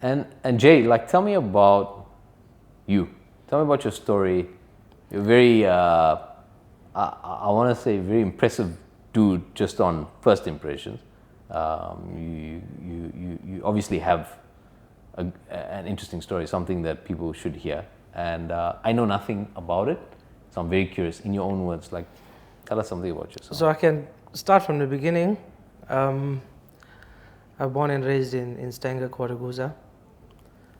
And Jay, like, tell me about you. Tell me about your story. You're very, I want to say, very impressive dude just on first impressions. You obviously have an interesting story, something that people should hear. And I know nothing about it, so I'm very curious. In your own words, like, tell us something about yourself. So I can start from the beginning. I'm born and raised in Stanger, Koraguza.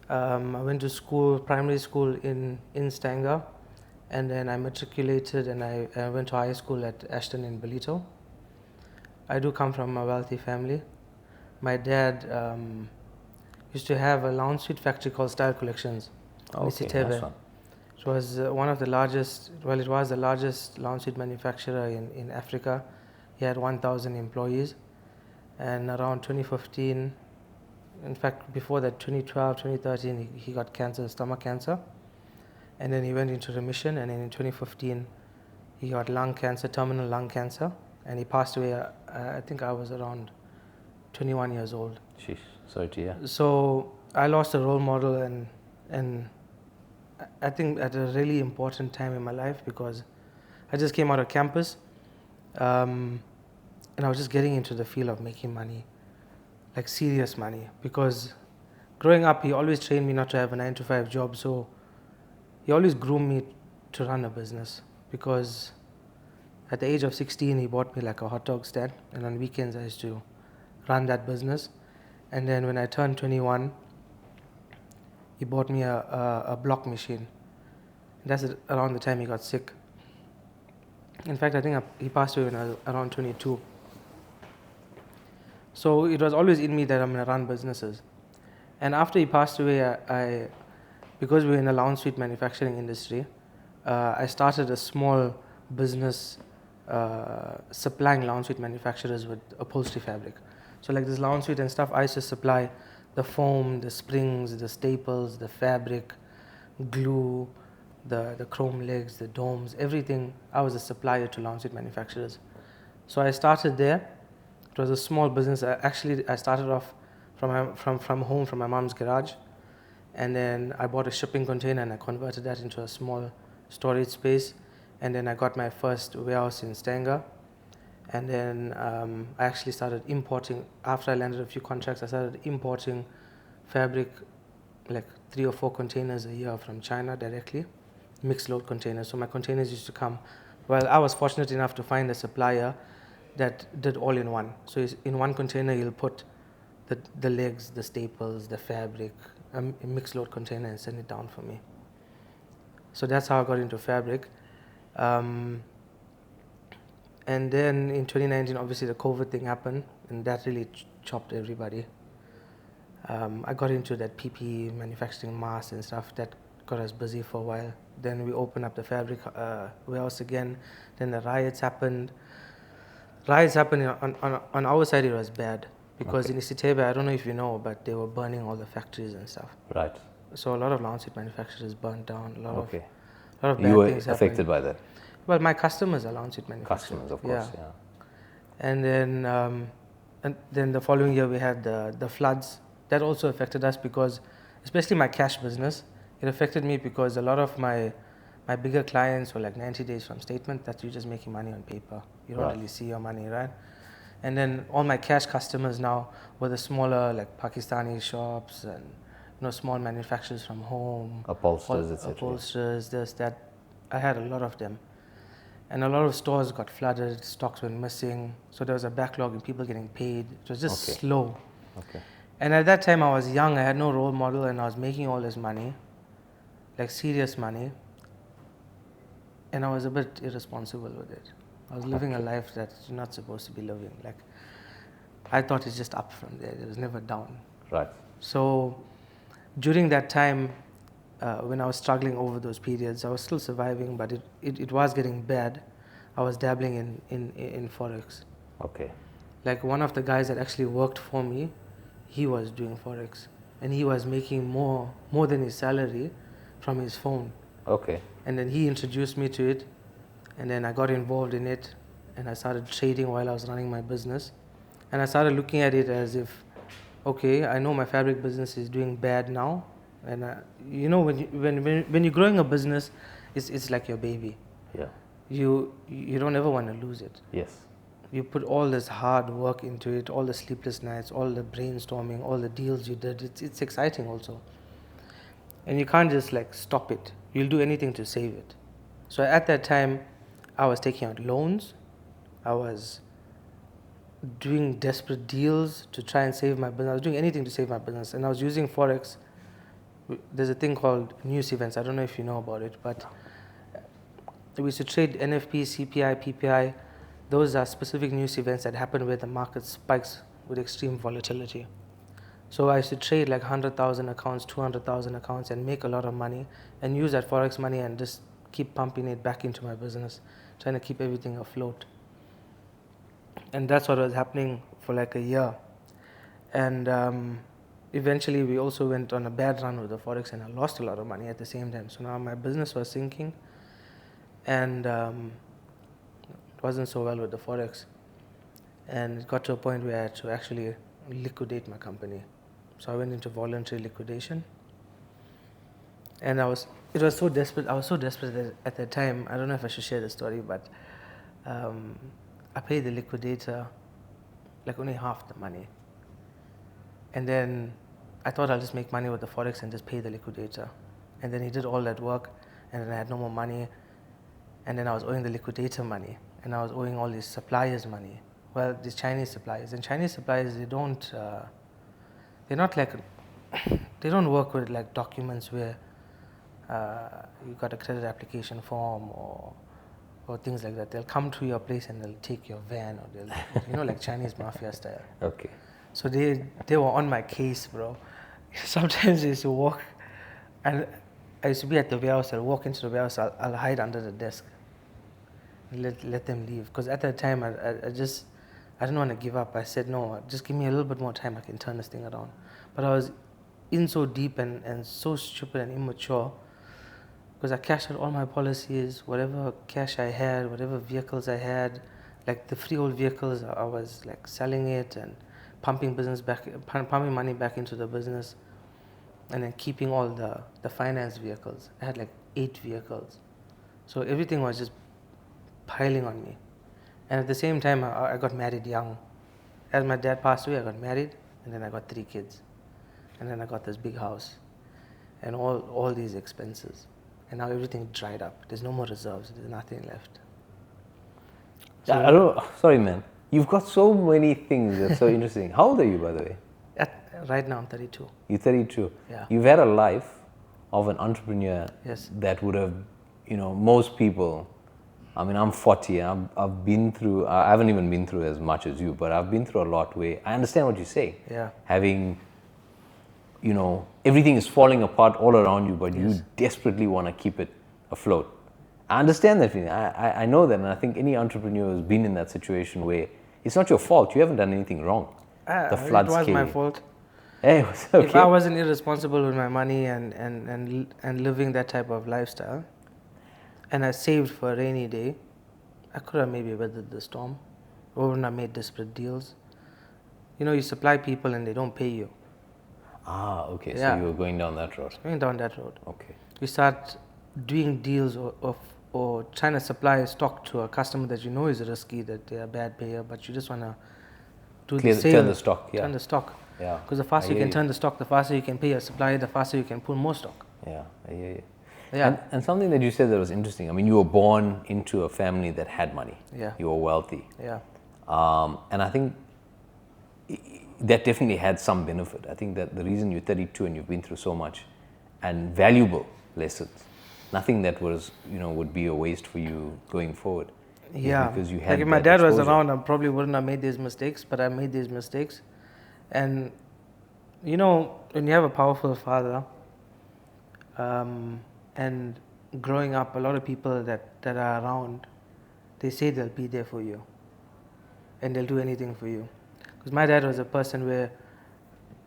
I went to school, primary school in Stanger, and then I matriculated and I went to high school at Ashton in Ballito. I do come from a wealthy family. My dad used to have a lounge suite factory called Style Collections in Isitebe. Nice one. It was one of the largest, well, it was the largest lounge suite manufacturer in Africa. He had 1,000 employees. And around 2015, in fact, before that, 2012, 2013, he got cancer, stomach cancer. And then he went into remission. And then in 2015, he got lung cancer, terminal lung cancer. And he passed away, I think I was around 21 years old. Sheesh, sorry to hear. So I lost a role model and I think at a really important time in my life because I just came out of campus and I was just getting into the field of making money, like serious money. Because growing up, he always trained me not to have a 9-to-5 job. So he always groomed me to run a business because at the age of 16, he bought me like a hot dog stand. And on weekends, I used to run that business. And then when I turned 21, he bought me a block machine. That's around the time he got sick. In fact, I think he passed away when I was around 22. So it was always in me that I'm going to run businesses. And after he passed away, because we were in the lounge suite manufacturing industry, I started a small business supplying lounge suite manufacturers with upholstery fabric. So like this lounge suite and stuff, I used to supply the foam, the springs, the staples, the fabric, glue, the chrome legs, the domes, everything. I was a supplier to lounge suite manufacturers. So I started there. It was a small business. I started off from home, from my mom's garage. And then I bought a shipping container and I converted that into a small storage space. And then I got my first warehouse in Stanger. And then I actually started importing, after I landed a few contracts, I started importing fabric, like 3 or 4 containers a year from China directly, mixed load containers. So my containers used to come, well, I was fortunate enough to find a supplier that did all in one. So in one container, you'll put the legs, the staples, the fabric, a mixed load container and send it down for me. So that's how I got into fabric. And then in 2019, obviously the COVID thing happened, and that really chopped everybody. I got into that PPE, manufacturing masks and stuff. That got us busy for a while. Then we opened up the fabric warehouse again. Then the riots happened. Riots happened on our side. It was bad because in Isitebe, I don't know if you know, but they were burning all the factories and stuff. Right. So a lot of lounge suite manufacturers burned down. A lot of bad you were things affected happened. by that. Well, my customers are lounge suite manufacturers. Customers, of course, yeah. And then the following year we had the floods. That also affected us because, especially my cash business, it affected me because a lot of my bigger clients were like 90 days from statement that you're just making money on paper. You don't really see your money, right? And then all my cash customers now were the smaller, like Pakistani shops and small manufacturers from home. Upholsterers, etc. Upholsterers, this, that. I had a lot of them. And a lot of stores got flooded, stocks went missing. So there was a backlog in people getting paid. It was just slow. Okay. And at that time I was young, I had no role model and I was making all this money, like serious money. And I was a bit irresponsible with it. I was living a life that you're not supposed to be living. Like, I thought it's just up from there. It was never down. Right. So during that time, when I was struggling over those periods, I was still surviving, but it was getting bad. I was dabbling in forex. Okay. Like one of the guys that actually worked for me, he was doing forex, and he was making more than his salary from his phone. Okay. And then he introduced me to it, and then I got involved in it, and I started trading while I was running my business, and I started looking at it as if okay, I know my fabric business is doing bad now, and you know when you're growing a business, it's like your baby. Yeah. You don't ever want to lose it. Yes. You put all this hard work into it, all the sleepless nights, all the brainstorming, all the deals you did. It's exciting also, and you can't just like stop it. You'll do anything to save it. So at that time, I was taking out loans. I was doing desperate deals to try and save my business. I was doing anything to save my business, and I was using forex. There's a thing called news events. I don't know if you know about it, but we used to trade NFP, CPI, PPI. Those are specific news events that happen where the market spikes with extreme volatility. So I used to trade like 100,000 accounts, 200,000 accounts, and make a lot of money, and use that forex money and just keep pumping it back into my business, trying to keep everything afloat. And that's what was happening for like a year. And eventually we also went on a bad run with the forex, and I lost a lot of money at the same time. So now my business was sinking, and it wasn't so well with the forex. And it got to a point where I had to actually liquidate my company. So I went into voluntary liquidation. And I was so desperate that at the time, I don't know if I should share the story, but I paid the liquidator like only half the money. And then I thought I'll just make money with the forex and just pay the liquidator. And then he did all that work, and then I had no more money. And then I was owing the liquidator money, and I was owing all these suppliers money. Well, these Chinese suppliers. And Chinese suppliers, they're not like, they don't work with like documents where you got a credit application form or things like that. They'll come to your place and they'll take your van, or they'll, like Chinese mafia style. Okay. So they were on my case, bro. Sometimes I used to walk, and I used to be at the warehouse. I'll walk into the warehouse. I'll hide under the desk. Let them leave. Because at that time, I didn't want to give up. I said, no, just give me a little bit more time. I can turn this thing around. But I was in so deep and so stupid and immature, because I cashed out all my policies, whatever cash I had, whatever vehicles I had, like the freehold vehicles, I was like selling it and pumping money back into the business, and then keeping all the finance vehicles. I had like 8 vehicles. So everything was just piling on me. And at the same time, I got married young. As my dad passed away, I got married, and then I got 3 kids. And then I got this big house and all these expenses. And now everything dried up. There's no more reserves. There's nothing left. So sorry, man. You've got so many things that's so interesting. How old are you, by the way? Right now, I'm 32. You're 32. Yeah. You've had a life of an entrepreneur. Yes. That would have, most people. I mean, I'm 40. I've been through. I haven't even been through as much as you, but I've been through a lot. Where I understand what you say. Yeah. Having, everything is falling apart all around you, but you desperately want to keep it afloat. I understand that feeling. I know that, and I think any entrepreneur has been in that situation where it's not your fault. You haven't done anything wrong. The floods it was my fault. Hey, it was okay. If I wasn't irresponsible with my money and living that type of lifestyle, and I saved for a rainy day, I could have maybe weathered the storm, or wouldn't have made desperate deals. You supply people and they don't pay you. Ah, okay. Yeah. So you were going down that road. Going down that road. Okay. You start doing deals or trying to supply stock to a customer that you know is risky, that they're a bad payer, but you just want to do the sale. Turn the stock. Yeah. Turn the stock. Yeah. Because the faster you can turn the stock, the faster you can pay your supplier, the faster you can pull more stock. Yeah, I hear you. Yeah. And something that you said that was interesting. I mean, you were born into a family that had money. Yeah. You were wealthy. Yeah. And I think that definitely had some benefit. I think that the reason you're 32 and you've been through so much and valuable lessons, nothing that was, would be a waste for you going forward. Yeah. Because you had like if my dad exposure. was around, I probably wouldn't have made these mistakes, but I made these mistakes. And, when you have a powerful father, and growing up, a lot of people that are around, they say they'll be there for you and they'll do anything for you. Because my dad was a person where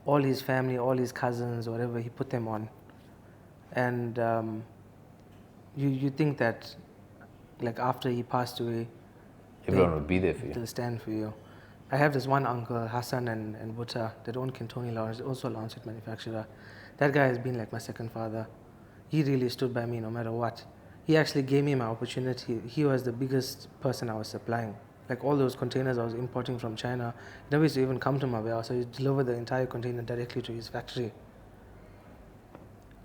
all his family, all his cousins, whatever, he put them on. And you think that, like after he passed away, everyone would be there for you. They'll stand for you. I have this one uncle, Hassan and Buta, that own Kintoni Lounge, also a lawn suit manufacturer. That guy has been like my second father. He really stood by me no matter what. He actually gave me my opportunity. He was the biggest person I was supplying. Like all those containers I was importing from China, he never used to even come to my warehouse. So he delivered the entire container directly to his factory.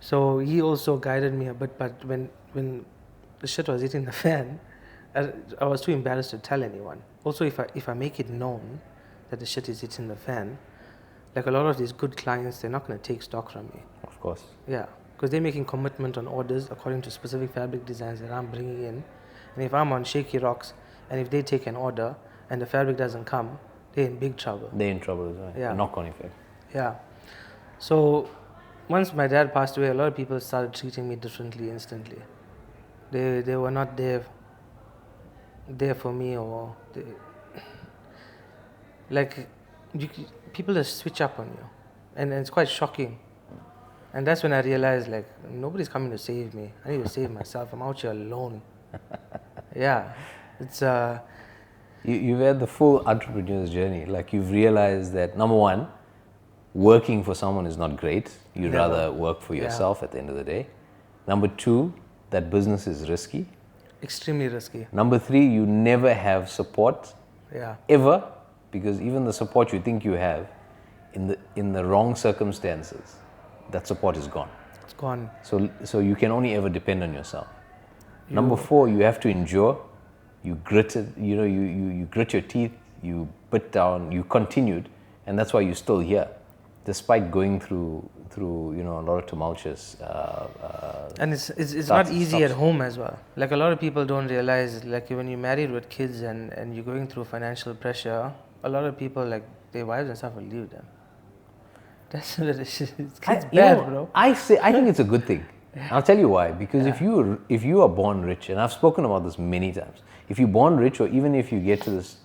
So he also guided me a bit, but when the shit was hitting the fan, I was too embarrassed to tell anyone. Also, if I make it known that the shit is hitting the fan, like a lot of these good clients, they're not going to take stock from me. Of course. Yeah, because they're making commitment on orders according to specific fabric designs that I'm bringing in. And if I'm on shaky rocks, and if they take an order and the fabric doesn't come, they're in big trouble. They're in trouble as well. Yeah. A knock-on effect. Yeah. So once my dad passed away, a lot of people started treating me differently instantly. They were not there for me, or people just switch up on you, and it's quite shocking. And that's when I realized, like, nobody's coming to save me. I need to save myself. I'm out here alone. Yeah, it's You've had the full entrepreneur's journey. Like, you've realized that, number one, working for someone is not great. You'd rather work for yourself at the end of the day. Number two, that business is risky. extremely risky. Number three, you never have support Yeah, ever, because even the support you think you have, in the wrong circumstances, that support is gone. it's gone. So you can only ever depend on yourself. Number four, you have to endure. You grit it. You grit your teeth. You bit down. You continued, and that's why you're still here, despite going through a lot of tumultuous. And it's not starts- easy stops. at home as well. Like a lot of people don't realize, like when you're married with kids and you're going through financial pressure, a lot of people, like their wives and stuff will leave them. That's what it's bad, bro. I think it's a good thing. I'll tell you why. Because if you are born rich, and I've spoken about this many times, if you're born rich, or even if you get to this,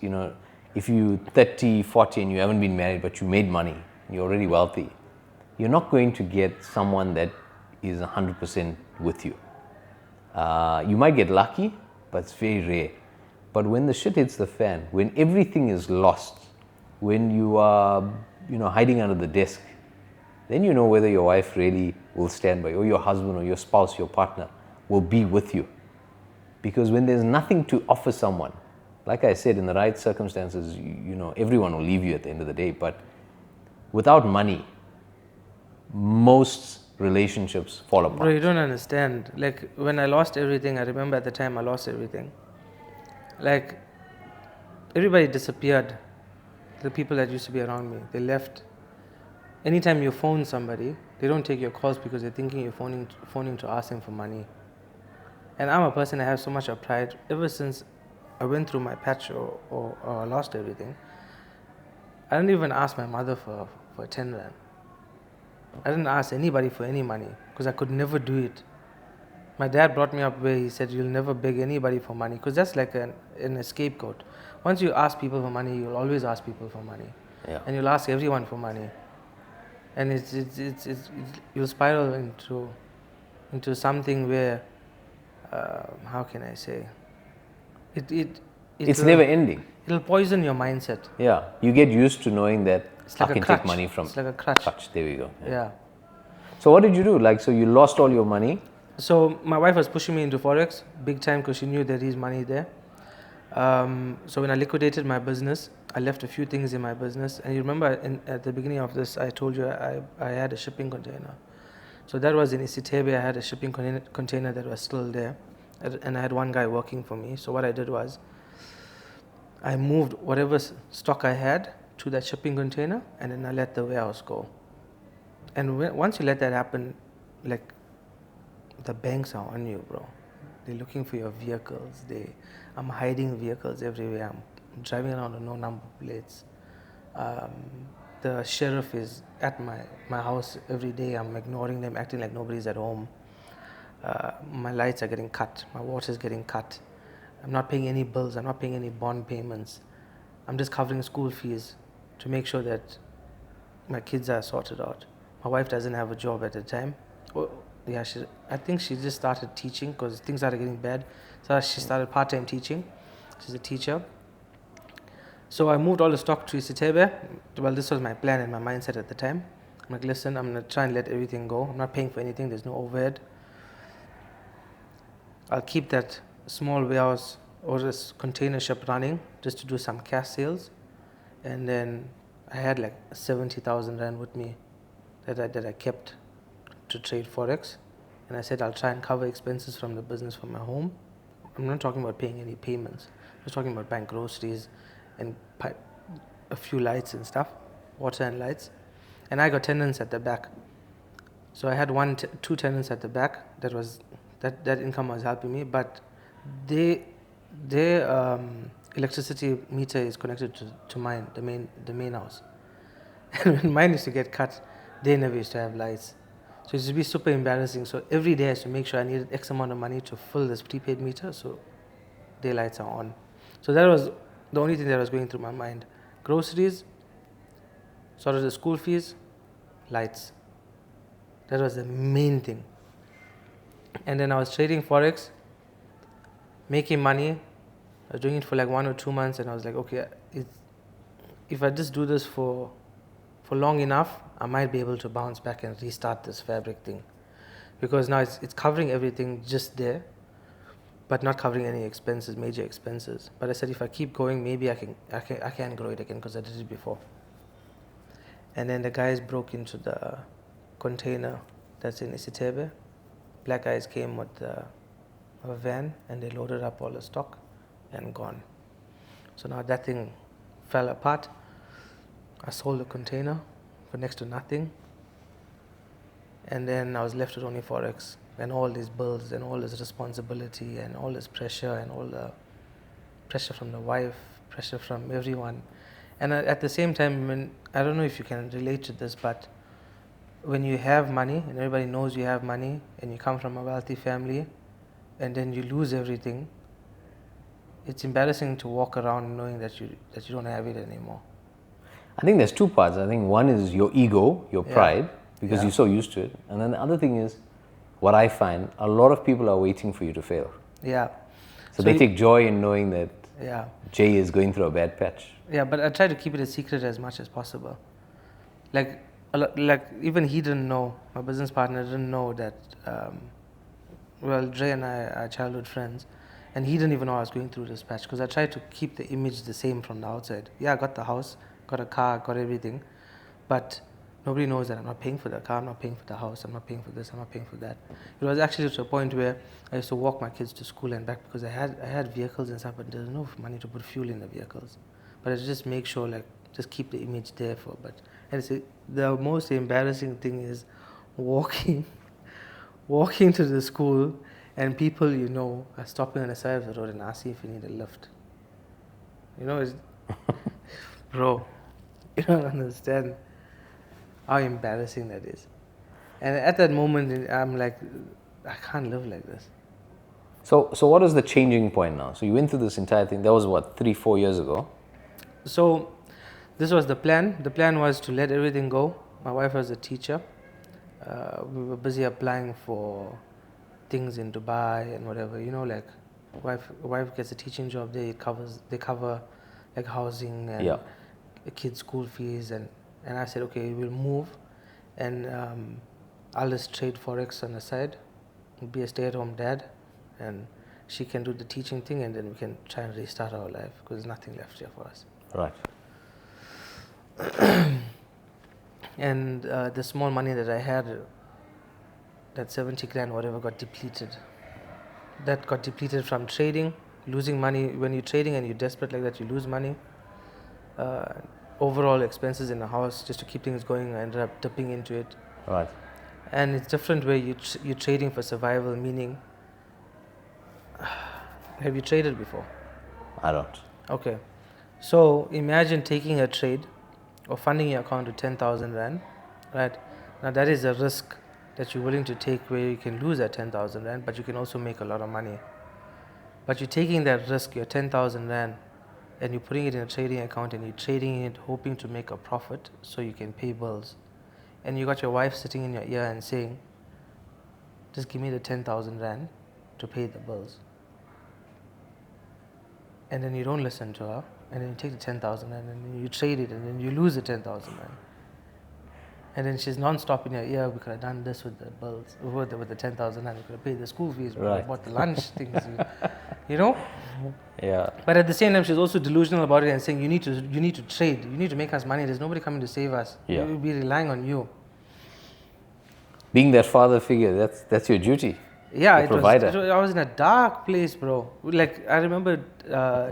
if you're 30, 40 and you haven't been married but you made money, you're already wealthy, you're not going to get someone that is 100% with you. You might get lucky, but it's very rare. But when the shit hits the fan, when everything is lost, when you are hiding under the desk, then you know whether your wife really will stand by you, or your husband or your spouse, your partner, will be with you. Because when there's nothing to offer someone, like I said, in the right circumstances, everyone will leave you at the end of the day. But without money, most relationships fall apart. Bro, you don't understand. Like when I lost everything, I remember at the time I lost everything. Like everybody disappeared. The people that used to be around me, they left. Anytime you phone somebody, they don't take your calls because they're thinking you're phoning to ask them for money. And I'm a person that has so much of pride. Ever since I went through my patch or lost everything, I didn't even ask my mother for 10 rand. I didn't ask anybody for any money because I could never do it. My dad brought me up where he said, you'll never beg anybody for money, because that's like an scapegoat. Once you ask people for money, you'll always ask people for money. Yeah. And you'll ask everyone for money. And you'll spiral into something where, how can I say, It's never ending. It'll poison your mindset. Yeah, you get used to knowing that It's like I a can crutch. take money from It's like a crutch. There we go. Yeah. So what did you do? Like, so you lost all your money? So my wife was pushing me into forex big time because she knew there is money there. So when I liquidated my business, I left a few things in my business. And you remember at the beginning of this, I told you I had a shipping container. So that was in Isitebe. I had a shipping container that was still there. And I had one guy working for me. So what I did was I moved whatever stock I had to that shipping container, and then I let the warehouse go. And once you let that happen, like, the banks are on you, bro. They're looking for your vehicles. I'm hiding vehicles everywhere. I'm driving around with no number plates. The sheriff is at my house every day. I'm ignoring them, acting like nobody's at home. My lights are getting cut. My water's getting cut. I'm not paying any bills. I'm not paying any bond payments. I'm just covering school fees to make sure that my kids are sorted out. My wife doesn't have a job at the time. Yeah, I think she just started teaching because things started getting bad. So she started part-time teaching. She's a teacher. So I moved all the stock to Isitebe. Well, this was my plan and my mindset at the time. I'm like, listen, I'm going to try and let everything go. I'm not paying for anything. There's no overhead. I'll keep that small warehouse or this container ship running just to do some cash sales. And then I had like 70,000 Rand with me that I kept to trade forex. And I said I'll try and cover expenses from the business from my home. I'm not talking about paying any payments. I'm just talking about buying groceries and a few lights and stuff, water and lights. And I got tenants at the back. So I had two tenants at the back. That income was helping me, but their electricity meter is connected to mine, the main house. And when mine used to get cut, they never used to have lights. So it used to be super embarrassing. So every day I used to make sure I needed X amount of money to fill this prepaid meter so their lights are on. So that was the only thing that was going through my mind. Groceries, sorted the school fees, lights. That was the main thing. And then I was trading forex, making money. I was doing it for like 1 or 2 months, and I was like, okay, if I just do this for long enough, I might be able to bounce back and restart this fabric thing, because now it's covering everything just there, but not covering any expenses, major expenses. But I said if I keep going, maybe I can grow it again, because I did it before. And then the guys broke into the container that's in Isitebe. Black guys came with a van and they loaded up all the stock and gone. So now that thing fell apart. I sold the container for next to nothing. And then I was left with only forex and all these bills and all this responsibility and all this pressure and all the pressure from the wife, pressure from everyone. And at the same time, I don't know if you can relate to this, but when you have money and everybody knows you have money and you come from a wealthy family and then you lose everything, it's embarrassing to walk around knowing that you don't have it anymore. I think there's two parts. I think one is your ego, your pride, because you're so used to it. And then the other thing is, what I find, a lot of people are waiting for you to fail. Yeah. So they take joy in knowing that Jay is going through a bad patch. Yeah, but I try to keep it a secret as much as possible. Like even he didn't know, my business partner didn't know that, Dre and I are childhood friends, and he didn't even know I was going through this patch, because I tried to keep the image the same from the outside. Yeah, I got the house, got a car, got everything, but nobody knows that I'm not paying for the car, I'm not paying for the house, I'm not paying for this, I'm not paying for that. It was actually to a point where I used to walk my kids to school and back, because I had vehicles and stuff, but there's no money to put fuel in the vehicles. But I just make sure, just keep the image there for. But and the most embarrassing thing is walking to the school, and people are stopping on the side of the road and asking if you need a lift. Bro, you don't understand how embarrassing that is. And at that moment, I'm like, I can't live like this. So what is the changing point now? So you went through this entire thing. That was what, 3-4 years ago? So this was the plan. The plan was to let everything go. My wife was a teacher. We were busy applying for things in Dubai and whatever. Wife gets a teaching job there. They cover like housing and kids' school fees. And I said, okay, we'll move, and I'll just trade forex on the side, be a stay-at-home dad, and she can do the teaching thing, and then we can try and restart our life, because there's nothing left here for us. Right. And the small money that I had, that 70 grand, whatever, got depleted. That got depleted from trading, losing money. When you're trading and you're desperate like that, you lose money. Overall expenses in the house, just to keep things going, I ended up dipping into it. Right. And it's different where you're trading for survival, meaning, have you traded before? I don't. Okay. So imagine taking a trade or funding your account to 10,000 Rand, right? Now that is a risk that you're willing to take, where you can lose that 10,000 Rand, but you can also make a lot of money. But you're taking that risk, your 10,000 Rand, and you're putting it in a trading account, and you're trading it hoping to make a profit so you can pay bills. And you got your wife sitting in your ear and saying, just give me the 10,000 Rand to pay the bills. And then you don't listen to her. and then you take the 10,000 and then you trade it and then you lose the 10,000 rand. And then she's non-stop in your ear. We could have done this with the bills, with the 10,000 rand. We could have paid the school fees. We could have bought the lunch things. You know. Yeah. But at the same time, she's also delusional about it and saying you need to trade. You need to make us money. There's nobody coming to save us. Yeah. We'll be relying on you. Being that father figure, that's your duty. Yeah, the provider. I was in a dark place, bro. Like I remember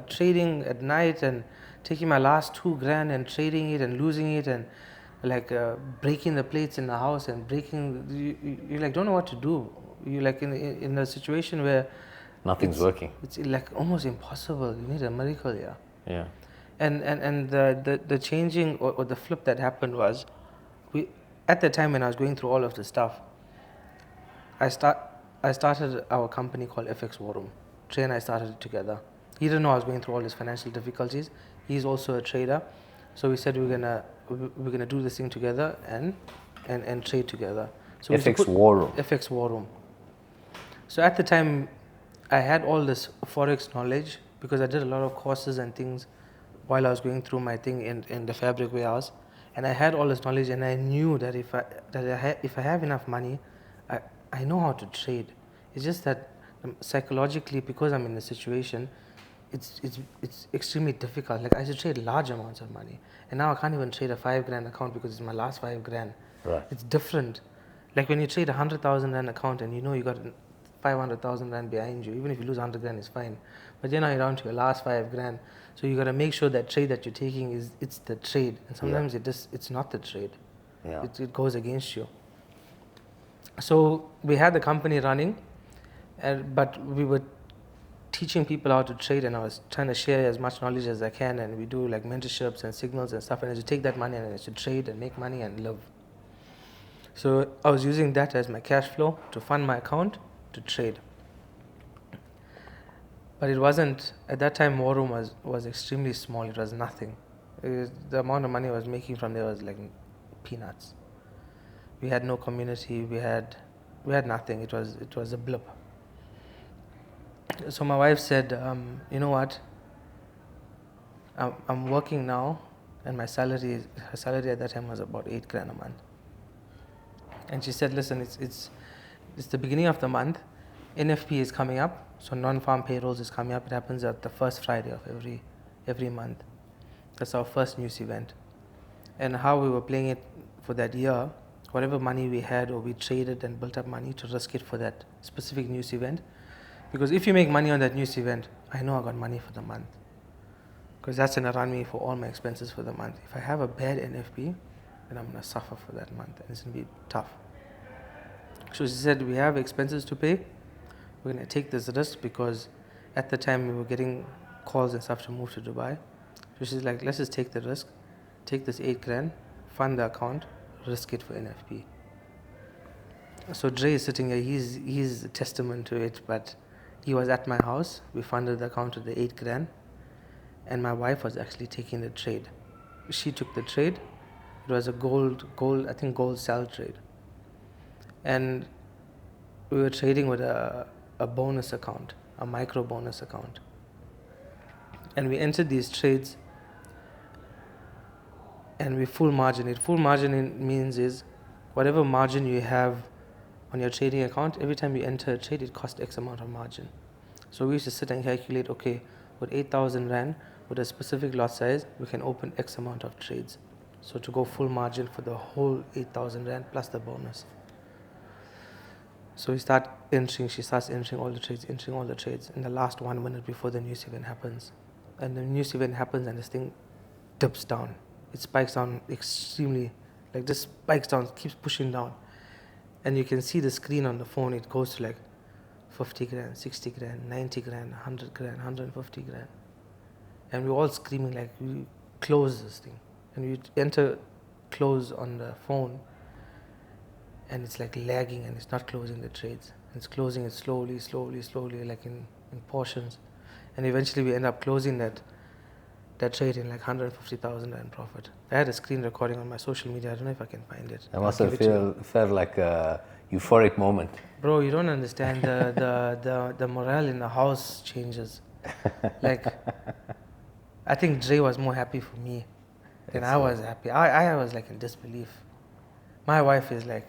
trading at night and taking my last 2 grand and trading it and losing it and like breaking the plates in the house and you like don't know what to do. You like in a situation where nothing's working. It's like almost impossible. You need a miracle, yeah. Yeah. And the changing or the flip that happened was, at the time when I was going through all of the stuff, I started our company called FX War Room. Trey and I started it together. He didn't know I was going through all his financial difficulties. He's also a trader, so we said we're gonna do this thing together and trade together. So FX War Room. FX War Room. So at the time, I had all this forex knowledge because I did a lot of courses and things while I was going through my thing in the fabric warehouse, and I had all this knowledge, and I knew that if I have enough money, I know how to trade. It's just that psychologically, because I'm in a situation, it's extremely difficult. Like I should trade large amounts of money, and now I can't even trade a 5 grand account because it's my last 5 grand. Right. It's different. Like when you trade 100,000 rand account and you know you got 500,000 rand behind you, even if you lose 100 grand, it's fine. But then now you're down to your last 5 grand. So you got to make sure that trade that you're taking it's the trade, and sometimes it's not the trade. Yeah. It goes against you. So we had the company running, but we were teaching people how to trade, and I was trying to share as much knowledge as I can, and we do like mentorships and signals and stuff, and I should take that money and I should trade and make money and live. So I was using that as my cash flow to fund my account to trade. But it wasn't, at that time War Room was extremely small. It was nothing. The amount of money I was making from there was like peanuts. We had no community, we had nothing. It was a blip. So my wife said, you know what, I'm working now, and her salary at that time was about 8 grand a month. And she said, listen, it's the beginning of the month, NFP is coming up, so non-farm payrolls is coming up. It happens at the first Friday of every month. That's our first news event. And how we were playing it for that year, whatever money we had, or we traded and built up money to risk it for that specific news event. Because if you make money on that news event, I know I got money for the month. Because that's going to run me for all my expenses for the month. If I have a bad NFP, then I'm going to suffer for that month, and it's going to be tough. So she said, we have expenses to pay. We're going to take this risk, because at the time we were getting calls and stuff to move to Dubai. So she's like, let's just take the risk, take this 8 grand, fund the account, risk it for NFP. So Dre is sitting here, he's a testament to it, but he was at my house. We funded the account with the 8 grand, and my wife was actually taking the trade. She took the trade. It was a gold sell trade. And we were trading with a bonus account, a micro bonus account. And we entered these trades and we full margin it. Full margin means is whatever margin you have on your trading account, every time you enter a trade, it costs X amount of margin. So we used to sit and calculate, okay, with 8,000 rand, with a specific lot size, we can open X amount of trades. So to go full margin for the whole 8,000 rand plus the bonus. So she starts entering all the trades in the last 1 minute before the news event happens. And the news event happens and this thing dips down. It spikes down extremely, like just spikes down, keeps pushing down. And you can see the screen on the phone, it goes to like 50 grand, 60 grand, 90 grand, 100 grand, 150 grand. And we're all screaming like, we close this thing. And we enter close on the phone, and it's like lagging and it's not closing the trades. It's closing it slowly, like in portions. And eventually we end up closing that trade in like 150,000 rand profit. I had a screen recording on my social media. I don't know if I can find it. That must have felt like a euphoric moment. Bro, you don't understand. The morale in the house changes. Like I think Dre was more happy for me than I was happy. I was like in disbelief. My wife is like,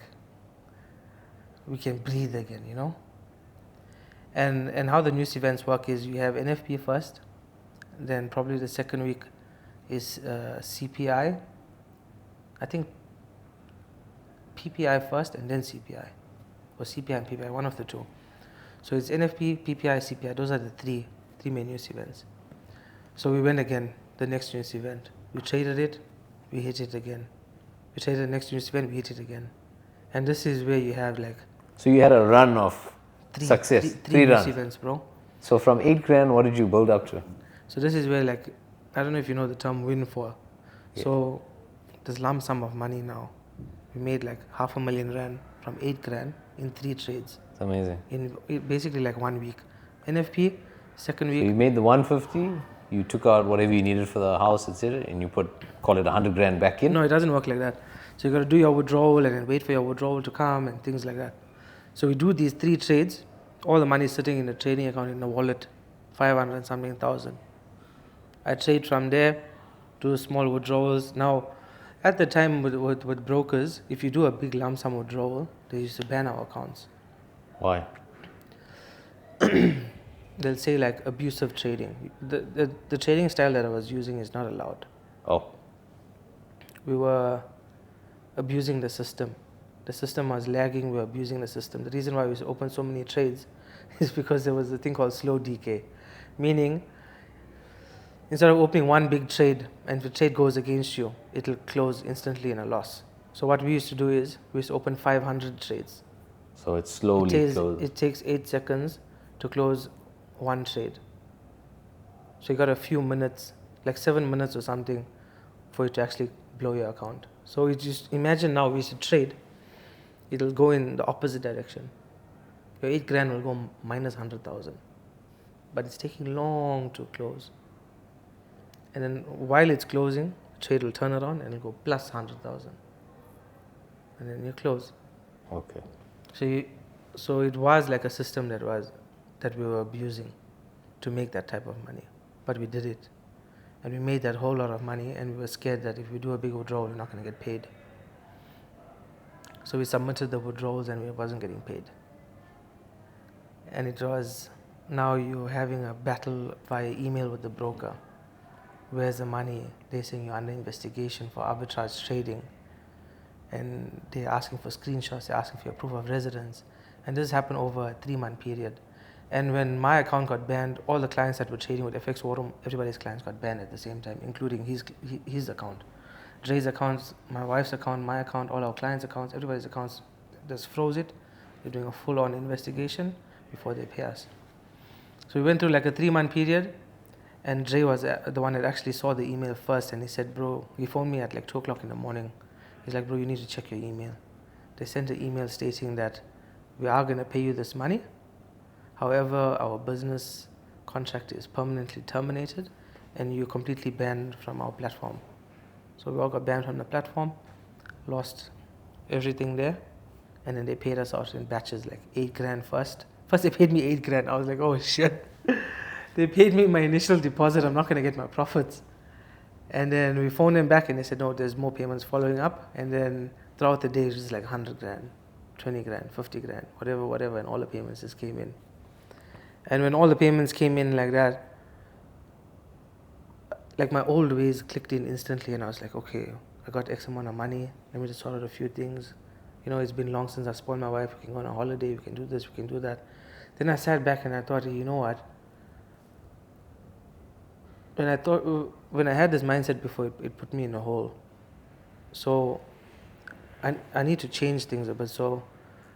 we can breathe again, you know? And how the news events work is you have NFP first, then probably the second week is CPI. I think PPI first and then CPI. Or CPI and PPI, one of the two. So it's NFP, PPI, CPI. Those are the three main news events. So we went again, the next news event. We traded it, we hit it again. We traded the next news event, we hit it again. And this is where you have like... So you had a run of success, three runs. news events, bro. So from 8 grand, what did you build up to? So this is where like, I don't know if you know the term win for. Yeah. So this lump sum of money now, we made like 500,000 rand from 8 grand in 3 trades. It's amazing. In basically like 1 week. NFP, second week. So you made the 150, you took out whatever you needed for the house, etc., and you call it 100 grand back in? No, it doesn't work like that. So you got to do your withdrawal and then wait for your withdrawal to come and things like that. So we do these 3 trades. All the money is sitting in the trading account in the wallet, 500 and something thousand. I trade from there, do small withdrawals. Now, at the time with brokers, if you do a big lump sum withdrawal, they used to ban our accounts. Why? They'll say like abusive trading. The trading style that I was using is not allowed. Oh. We were abusing the system. The system was lagging, we were abusing the system. The reason why we opened so many trades is because there was a thing called slow decay. Meaning, instead of opening one big trade, and if the trade goes against you, it'll close instantly in a loss. So what we used to do is, we used to open 500 trades. So it's slowly closed. It takes 8 seconds to close one trade. So you got a few minutes, like 7 minutes or something, for it to actually blow your account. So you just imagine now we used to trade, it'll go in the opposite direction. Your 8 grand will go minus 100,000. But it's taking long to close. And then while it's closing, the trade will turn around and it'll go plus 100,000. And then you close. Okay. So it was like a system that we were abusing to make that type of money. But we did it. And we made that whole lot of money, and we were scared that if we do a big withdrawal, we're not going to get paid. So we submitted the withdrawals and we wasn't getting paid. And it was, now you're having a battle via email with the broker. Where's the money? They're saying you're under investigation for arbitrage trading. And they're asking for screenshots, they're asking for your proof of residence. And this happened over a 3-month period. And when my account got banned, all the clients that were trading with FX Forum, everybody's clients got banned at the same time, including his account. Dre's accounts, my wife's account, my account, all our clients' accounts, everybody's accounts, just froze it. They're doing a full-on investigation before they pay us. So we went through like a 3-month period, and Dre was the one that actually saw the email first, and he said, bro, he phoned me at like 2 o'clock in the morning. He's like, bro, you need to check your email. They sent an email stating that we are going to pay you this money. However, our business contract is permanently terminated and you're completely banned from our platform. So we all got banned from the platform, lost everything there, and then they paid us out in batches, like 8 grand first. First they paid me 8 grand. I was like, oh shit. They paid me my initial deposit, I'm not going to get my profits. And then we phoned them back and they said, no, there's more payments following up. And then throughout the day, it was like 100 grand, 20 grand, 50 grand, whatever, and all the payments just came in. And when all the payments came in like that, like my old ways clicked in instantly, and I was like, okay, I got X amount of money, let me just sort out a few things. You know, it's been long since I spoiled my wife, we can go on a holiday, we can do this, we can do that. Then I sat back and I thought, you know what? When I had this mindset before, it put me in a hole. So I need to change things a bit. So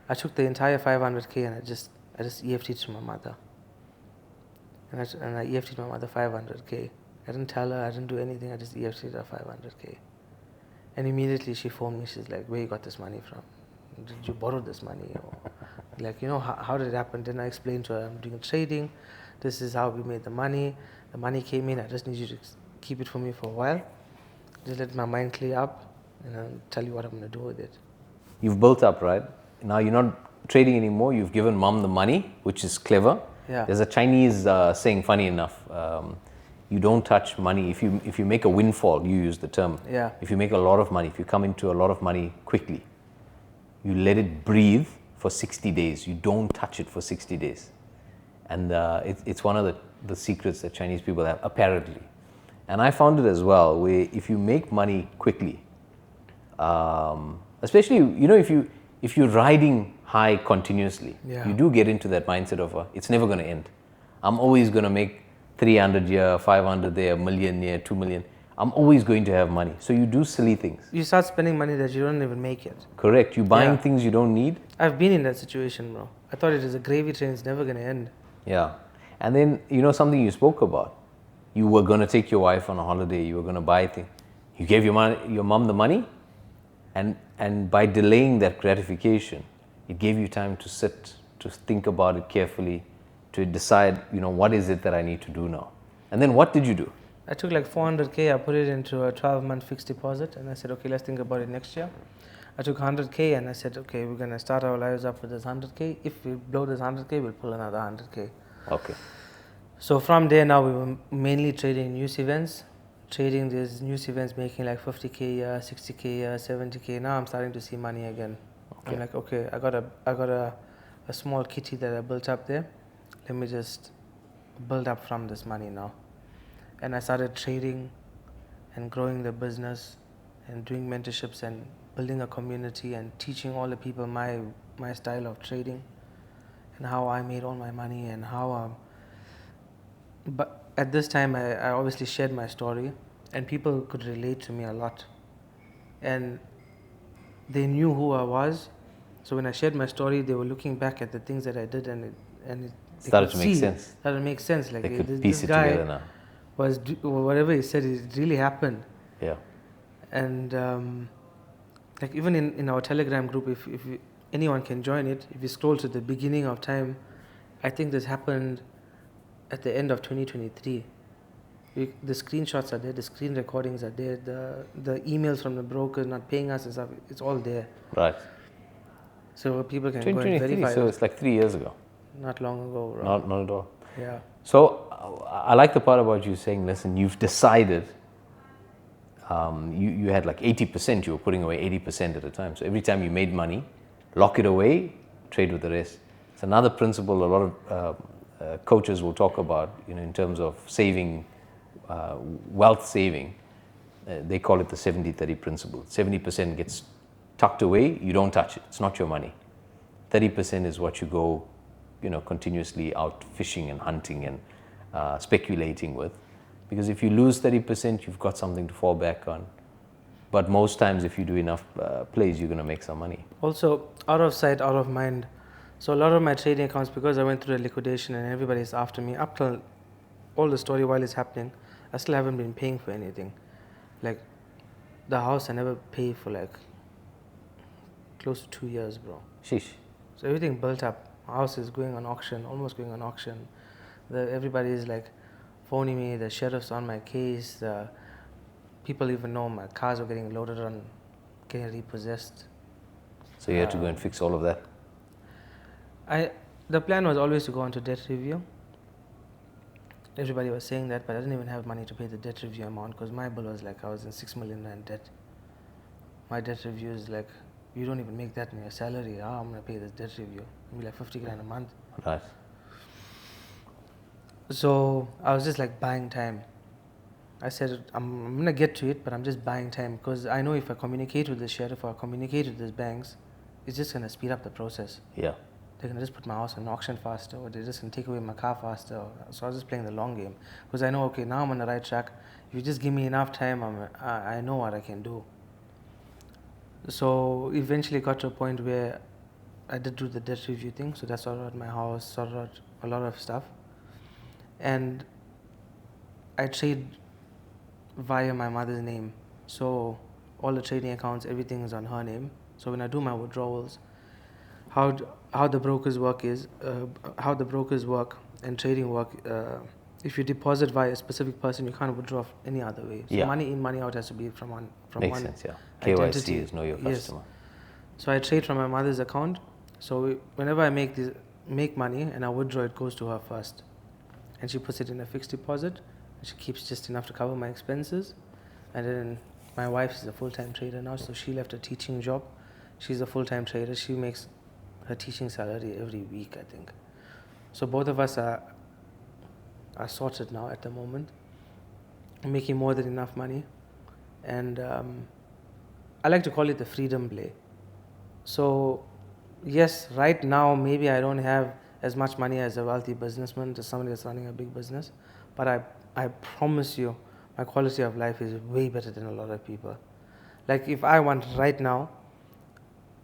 I took the entire 500K and I just EFT'd to my mother. And I EFT'd my mother 500K. I didn't tell her, I didn't do anything, I just EFT'd her 500K. And immediately she phoned me, she's like, where you got this money from? Did you borrow this money? Or like, you know, how did it happen? Then I explained to her, I'm doing trading, this is how we made the money came in, I just need you to keep it for me for a while. Just let my mind clear up and I'll tell you what I'm going to do with it. You've built up, right? Now you're not trading anymore, you've given mom the money, which is clever. Yeah. There's a Chinese saying, funny enough, you don't touch money. If you make a windfall, you use the term. Yeah. If you make a lot of money, if you come into a lot of money quickly, you let it breathe for 60 days. You don't touch it for 60 days. And it's one of the secrets that Chinese people have, apparently. And I found it as well, where if you make money quickly, especially, if you're riding high continuously, Yeah. you do get into that mindset of it's never going to end. I'm always going to make 300 here, 500 there, a million here, 2 million. I'm always going to have money. So you do silly things. You start spending money that you don't even make it. Correct. You're buying Yeah. things you don't need. I've been in that situation, bro. I thought it was a gravy train, it's never going to end. Yeah. And then, something you spoke about. You were going to take your wife on a holiday. You were going to buy things. You gave your mom the money. And by delaying that gratification, it gave you time to sit, to think about it carefully, to decide, what is it that I need to do now? And then what did you do? I took like 400K, I put it into a 12-month fixed deposit, and I said, okay, let's think about it next year. I took 100K and I said, okay, we're going to start our lives up with this 100K. If we blow this 100K, we'll pull another 100K. Okay. So from there now, we were mainly trading news events. Trading these news events, making like 50K a year, 60K a year, 70K. Now I'm starting to see money again. Okay. I'm like, okay, I got a small kitty that I built up there. Let me just build up from this money now. And I started trading and growing the business and doing mentorships and building a community and teaching all the people my style of trading and how I made all my money and how but at this time I obviously shared my story and people could relate to me a lot and they knew who I was. So when I shared my story, they were looking back at the things that I did and it started to make sense. Started to make sense. Like They could this piece it guy together now. was whatever he said, it really happened. Yeah. And like even in our Telegram group, if anyone can join it, if you scroll to the beginning of time, I think this happened at the end of 2023. The screenshots are there, the screen recordings are there, the emails from the brokers not paying us and stuff, it's all there. Right. So people can go and 2023, verify so it. it's like 3 years ago. Not long ago, right? Not at all. Yeah. So I like the part about you saying, listen, you've decided, you had like 80%, you were putting away 80% at a time. So every time you made money, lock it away, trade with the rest. It's another principle a lot of coaches will talk about, in terms of saving, wealth saving. They call it the 70-30 principle. 70% gets tucked away, you don't touch it. It's not your money. 30% is what you go, continuously out fishing and hunting and speculating with. Because if you lose 30%, you've got something to fall back on. But most times, if you do enough plays, you're going to make some money. Also, out of sight, out of mind. So a lot of my trading accounts, because I went through a liquidation and everybody's after me, up till all the story while it's happening, I still haven't been paying for anything. Like, the house I never paid for like close to 2 years, bro. Sheesh. So everything built up. My house is going on auction, almost going on auction. Everybody is like phoning me, the sheriff's on my case, the people even know my cars were getting loaded on, getting repossessed. So you had to go and fix all of that? The plan was always to go on to debt review. Everybody was saying that, but I didn't even have money to pay the debt review amount because my bill was like I was in 6 million rand debt. My debt review is like, you don't even make that in your salary. I'm going to pay this debt review. It'll be like 50 grand a month. Right. So I was just like buying time. I said, I'm going to get to it, but I'm just buying time because I know if I communicate with the sheriff or communicate with these banks, it's just going to speed up the process. Yeah. They're going to just put my house on auction faster, or they're just going to take away my car faster. So I was just playing the long game because I know, okay, now I'm on the right track. If you just give me enough time, I know what I can do. So eventually got to a point where I did do the debt review thing. So that's sorted out my house, sorted out a lot of stuff. And I trade via my mother's name. So all the trading accounts, everything is on her name. So when I do my withdrawals, how the brokers work is, how the brokers work and trading work, if you deposit via a specific person, you can't withdraw any other way. So money in, money out has to be from one Makes sense, yeah. identity. KYC is know your customer. Yes. So I trade from my mother's account. So whenever I make money and I withdraw, it goes to her first. And she puts it in a fixed deposit She keeps just enough to cover my expenses. And then my wife is a full-time trader now, so she left a teaching job. She's a full-time trader. She makes her teaching salary every week, I think. So both of us are sorted now at the moment, making more than enough money. And I like to call it the freedom play. So yes, right now maybe I don't have as much money as a wealthy businessman, as somebody that's running a big business, but I promise you my quality of life is way better than a lot of people. Like if I want right now,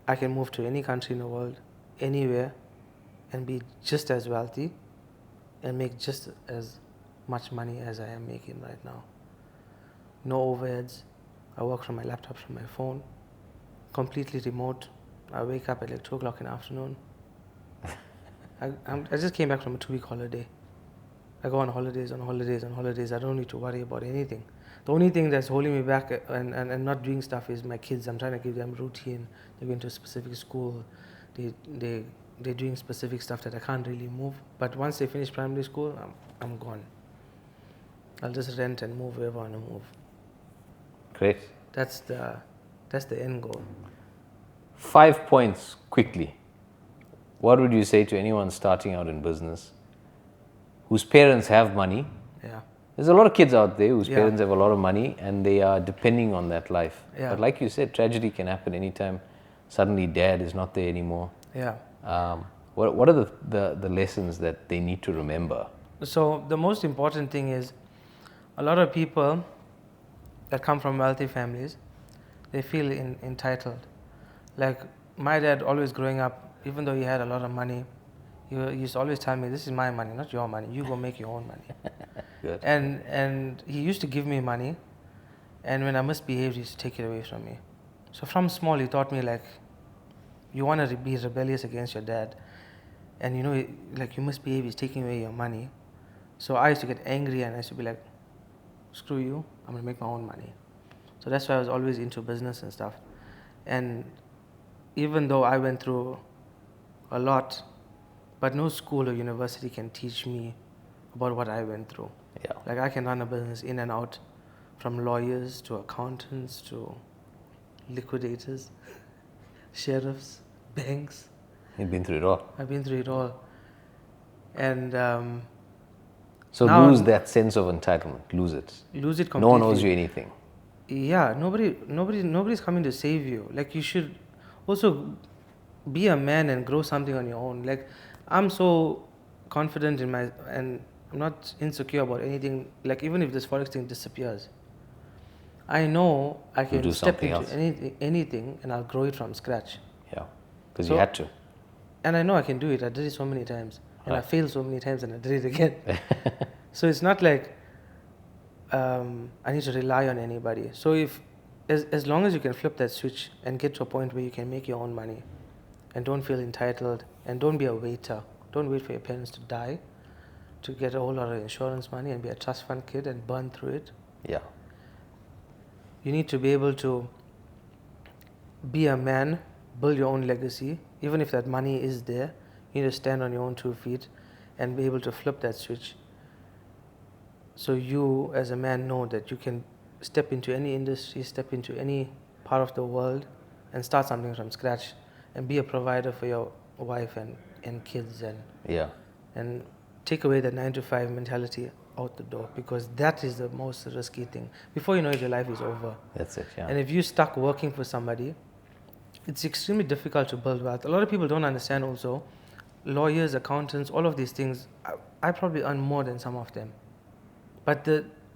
I can move to any country in the world, anywhere, and be just as wealthy and make just as much money as I am making right now. No overheads. I work from my laptop, from my phone, completely remote. I wake up at like 2 o'clock in the afternoon. I just came back from a 2-week holiday. I go on holidays. I don't need to worry about anything. The only thing that's holding me back and not doing stuff is my kids. I'm trying to give them routine. They're going to a specific school. They're doing specific stuff that I can't really move. But once they finish primary school, I'm gone. I'll just rent and move wherever I want to move. Great. That's the end goal. 5 points quickly. What would you say to anyone starting out in business whose parents have money? Yeah. There's a lot of kids out there whose Yeah. parents have a lot of money and they are depending on that life. Yeah. But like you said, tragedy can happen anytime. Suddenly dad is not there anymore. Yeah. What are the lessons that they need to remember? So the most important thing is a lot of people that come from wealthy families, they feel entitled. Like my dad always growing up, even though he had a lot of money, he used to always tell me, this is my money, not your money. You go make your own money. Good. And he used to give me money, and when I misbehaved, he used to take it away from me. So from small, he taught me like, you want to be rebellious against your dad, and like you misbehave, he's taking away your money. So I used to get angry and I used to be like, screw you, I'm going to make my own money. So that's why I was always into business and stuff. And even though I went through a lot, but no school or university can teach me about what I went through. Yeah. Like I can run a business in and out, from lawyers to accountants to liquidators, sheriffs, banks. You've been through it all. I've been through it all. And So now lose that sense of entitlement. Lose it. lose it completely. No one owes you anything. Yeah, nobody's coming to save you. Like you should also be a man and grow something on your own. Like I'm so confident in and I'm not insecure about anything. Like even if this forex thing disappears, I know I can do step something into anything and I'll grow it from scratch. Yeah. Because So- you had to. And I know I can do it. I did it so many times. And I Right. failed so many times and I did it again. So it's not like I need to rely on anybody. So as long as you can flip that switch and get to a point where you can make your own money and don't feel entitled and don't be a waiter. Don't wait for your parents to die to get a whole lot of insurance money and be a trust fund kid and burn through it. Yeah. You need to be able to be a man, build your own legacy. Even if that money is there, you need to stand on your own 2 feet and be able to flip that switch. So you as a man know that you can step into any industry, step into any part of the world and start something from scratch and be a provider for your wife and kids and take away the 9-to-5 mentality out the door, because that is the most risky thing. Before you know it, your life is over. That's it. Yeah. And if you're stuck working for somebody, it's extremely difficult to build wealth. A lot of people don't understand also, lawyers, accountants, all of these things, I probably earn more than some of them. But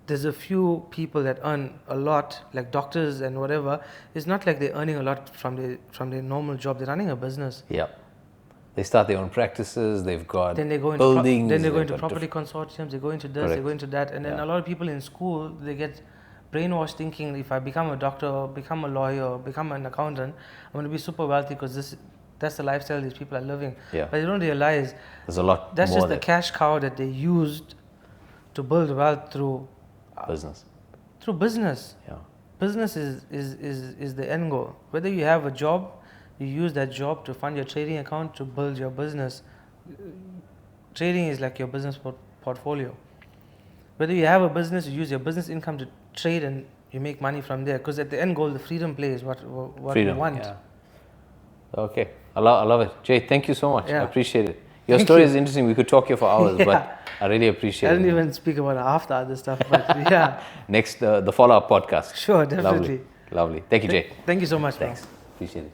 there's a few people that earn a lot, like doctors and whatever. It's not like they're earning a lot from their normal job. They're running a business. Yeah. They start their own practices. They've got Then they go into buildings. then they go they've into got property consortiums. They go into this. Correct. They go into that. And then Yeah. a lot of people in school, they get brainwashed thinking, if I become a doctor, become a lawyer, become an accountant, I'm going to be super wealthy because that's the lifestyle these people are living. Yeah. But they don't realize There's a lot that's more just the that cash cow that they used to build wealth through business. business. Yeah. Business is the end goal. Whether you have a job, you use that job to fund your trading account to build your business. Trading is like your business portfolio. whether you have a business, you use your business income to trade and you make money from there. Because at the end goal, the freedom play is what Freedom, we want. yeah. Okay, I love it. Jay, thank you so much. Yeah. I appreciate it. Your Thank story you. is interesting. We could talk here for hours, Yeah. but I really appreciate I it. didn't even speak about half the other stuff, but yeah, Next, the follow-up podcast. sure, definitely. Lovely. Thank you, Jay. Thank you so much, man. Thanks. Appreciate it.